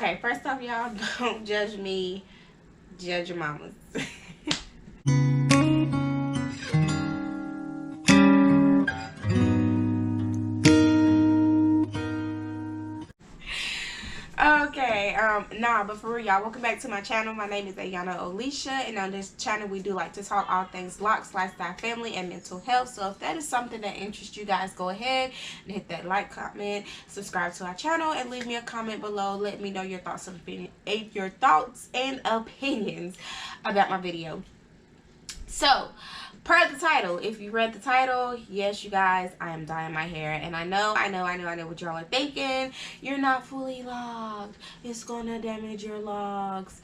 Okay, first off, y'all, don't judge me. Judge your mamas. Okay, nah, but for real, y'all, welcome back to my channel. My name is Ayana Alicia, and on this channel, we do like to talk all things Locs, lifestyle, family, and mental health. So if that is something that interests you guys, go ahead and hit that like, comment, subscribe to our channel, and leave me a comment below. Let me know your thoughts and opinions about my video. So, per the title, if you read the title, yes, you guys, I am dyeing my hair. And I know what y'all are thinking. You're not fully locked. It's gonna damage your locks.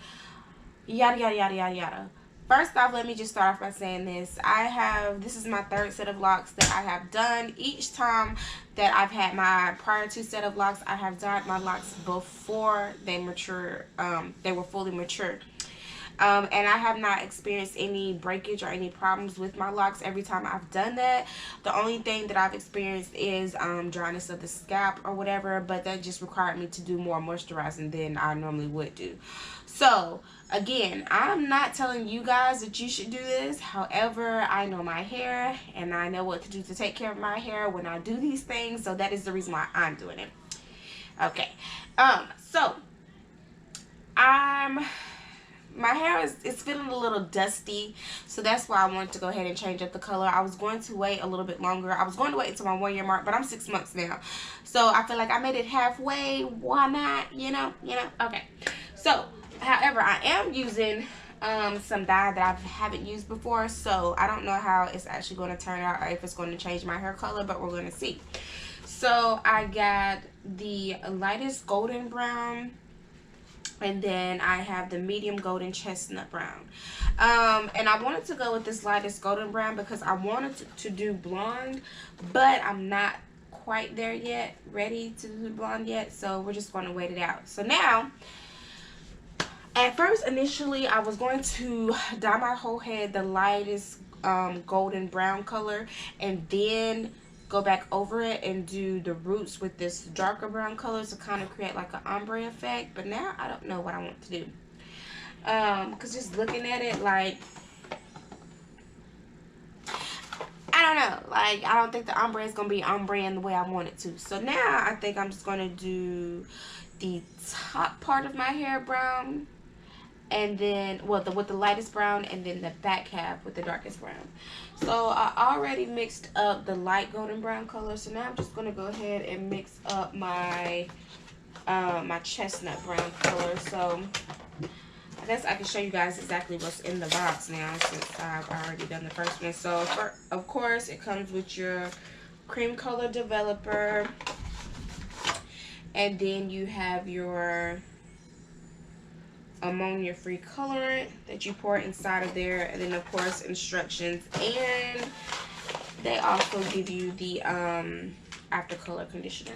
Yada, yada, yada, yada, yada. First off, let me just start off by saying this. This is my third set of locks that I have done. Each time that I've had my prior two set of locks, I have dyed my locks before they mature. They were fully mature. And I have not experienced any breakage or any problems with my locks every time I've done that. The only thing that I've experienced is dryness of the scalp or whatever, but that just required me to do more moisturizing than I normally would do. So again, I'm not telling you guys that you should do this. However, I know my hair and I know what to do to take care of my hair when I do these things, so that is the reason why I'm doing it. Okay, so my hair is feeling a little dusty, so that's why I wanted to go ahead and change up the color. I was going to wait a little bit longer. I was going to wait until my 1 year mark, but I'm 6 months now, so I feel like I made it halfway. Why not? You know. Okay. So, however, I am using some dye that I haven't used before, so I don't know how it's actually going to turn out or if it's going to change my hair color, but we're going to see. So I got the lightest golden brown, and then I have the medium golden chestnut brown. And I wanted to go with this lightest golden brown because I wanted to do blonde, but I'm not quite there yet, ready to do blonde yet, so we're just going to wait it out. So now, at first, initially, I was going to dye my whole head the lightest golden brown color, and then go back over it and do the roots with this darker brown color to kind of create like an ombre effect. But now I don't know what I want to do, because just looking at it, like, I don't know, like, I don't think the ombre is going to be ombre in the way I want it to. So now I think I'm just going to do the top part of my hair brown, and then, well, with the lightest brown, and then the back half with the darkest brown. So I already mixed up the light golden brown color, so now I'm just going to go ahead and mix up my my chestnut brown color. So I guess I can show you guys exactly what's in the box now, since I've already done the first one. So of course, it comes with your cream color developer, and then you have your ammonia-free colorant that you pour inside of there, and then of course instructions, and they also give you the after color conditioner.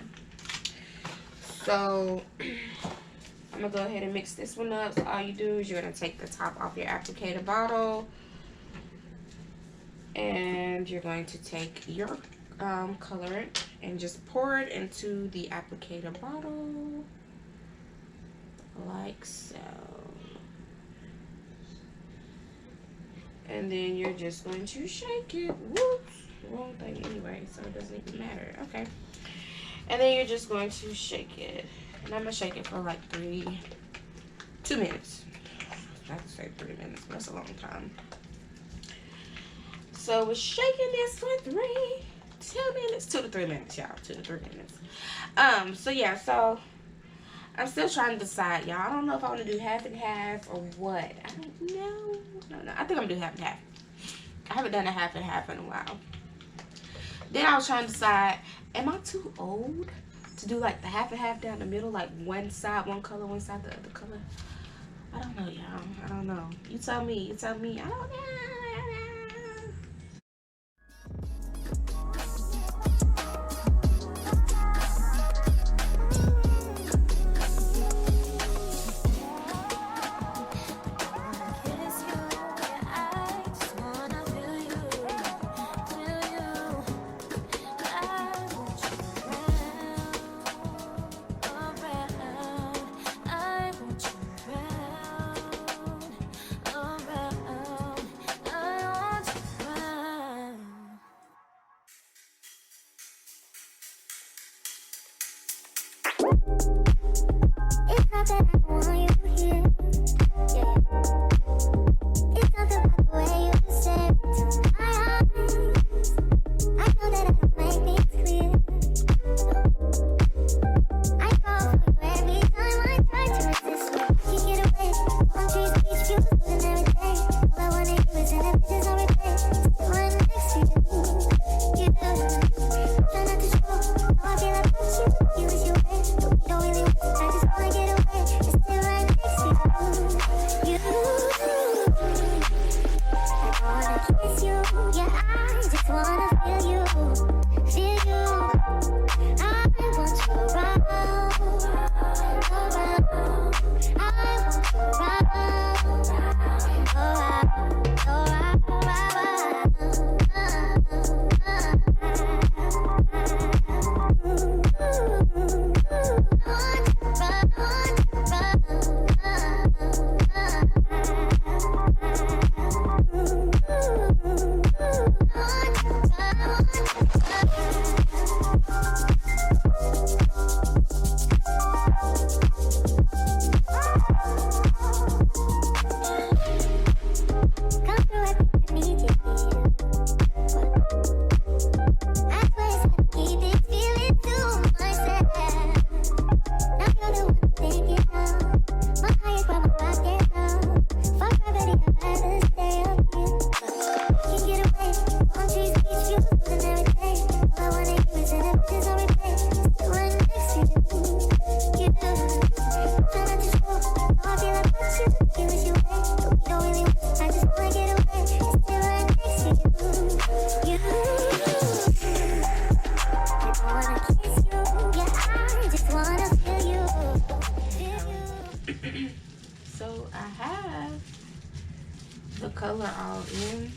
So I'm gonna go ahead and mix this one up. So all you do is you're gonna take the top off your applicator bottle, and you're going to take your colorant and just pour it into the applicator bottle like so. And then you're just going to shake it. Whoops, wrong thing anyway, so it doesn't even matter. Okay. And then you're just going to shake it. And I'm gonna shake it for like 2 minutes. I have to say 3 minutes, but that's a long time. So we're shaking this for 2 to 3 minutes, y'all. 2 to 3 minutes. So yeah, so I'm still trying to decide, y'all. I don't know if I want to do half and half or what. I don't know. No. I think I'm gonna do half and half. I haven't done a half and half in a while. Then I was trying to decide, am I too old to do like the half and half down the middle, like one side one color, one side the other color? I don't know, y'all. I don't know. You tell me. You tell me. I don't know. the color all in.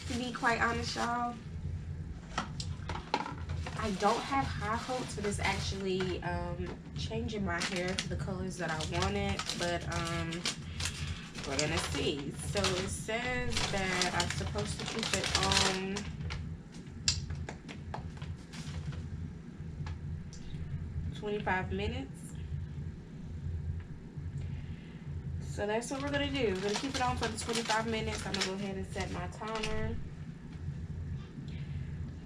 To be quite honest, y'all, I don't have high hopes for this actually changing my hair to the colors that I wanted, but we're gonna see. So it says that I'm supposed to keep it on 25 minutes. So that's what we're gonna do. We're gonna keep it on for the 25 minutes. I'm gonna go ahead and set my timer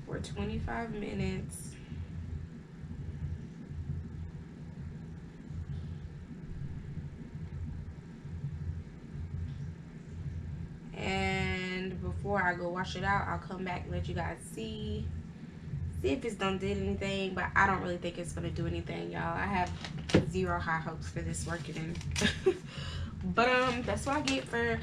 for 25 minutes. And before I go wash it out, I'll come back and let you guys see if it's done did anything, but I don't really think it's gonna do anything, y'all. I have zero high hopes for this working. But that's what I get for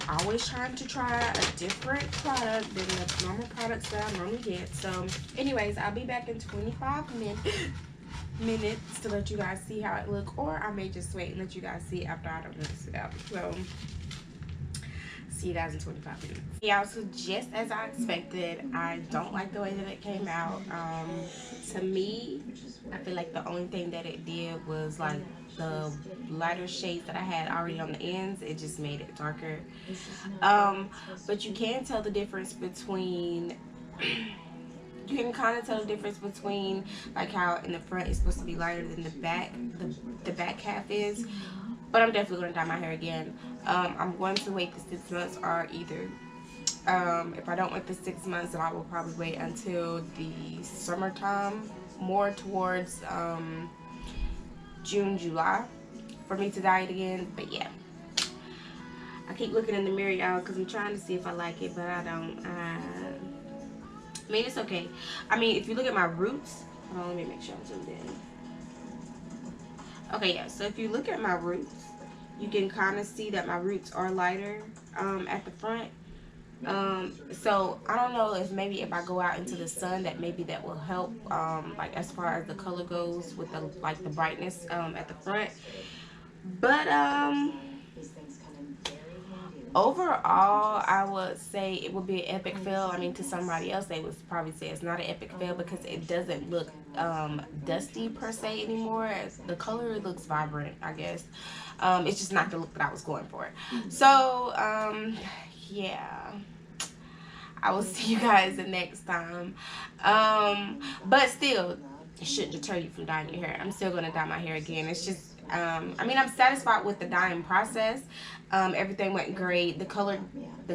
always trying to try a different product than the normal products that I normally get. So anyways, I'll be back in 25 minutes to let you guys see how it look, or I may just wait and let you guys see after I don't mix it out. So see you guys in 25 minutes. Yeah, so just as I expected, I don't like the way that it came out. To me, I feel like the only thing that it did was like the lighter shades that I had already on the ends, it just made it darker. But you can tell the difference between you can kind of tell the difference between like how in the front it's supposed to be lighter than the back, the back half is. But I'm definitely going to dye my hair again. I'm going to wait the 6 months, or either if I don't wait the 6 months, then I will probably wait until the summertime, more towards June, July, for me to dye it again. But yeah, I keep looking in the mirror, y'all, because I'm trying to see if I like it, but I don't. I mean, it's okay. I mean, if you look at my roots, hold on, let me make sure I'm zoomed in. Okay, yeah, so if you look at my roots, you can kind of see that my roots are lighter at the front. So I don't know if maybe if I go out into the sun, that maybe that will help, like as far as the color goes with the like the brightness at the front. But overall, I would say it would be an epic fail. I mean, to somebody else, they would probably say it's not an epic fail because it doesn't look dusty per se anymore. The color looks vibrant, I guess. It's just not the look that I was going for. So yeah, I will see you guys the next time. But still, it shouldn't deter you from dyeing your hair. I'm still going to dye my hair again. It's just I mean, I'm satisfied with the dyeing process. Everything went great. The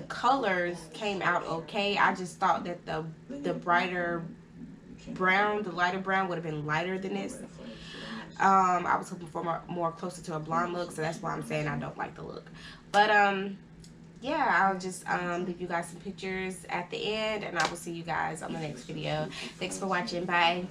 colors came out okay. I just thought that the brighter brown, the lighter brown would have been lighter than this. I was hoping for more closer to a blonde look, so that's why I'm saying I don't like the look. But yeah, I'll just leave you guys some pictures at the end, and I will see you guys on the next video. Thanks for watching. Bye.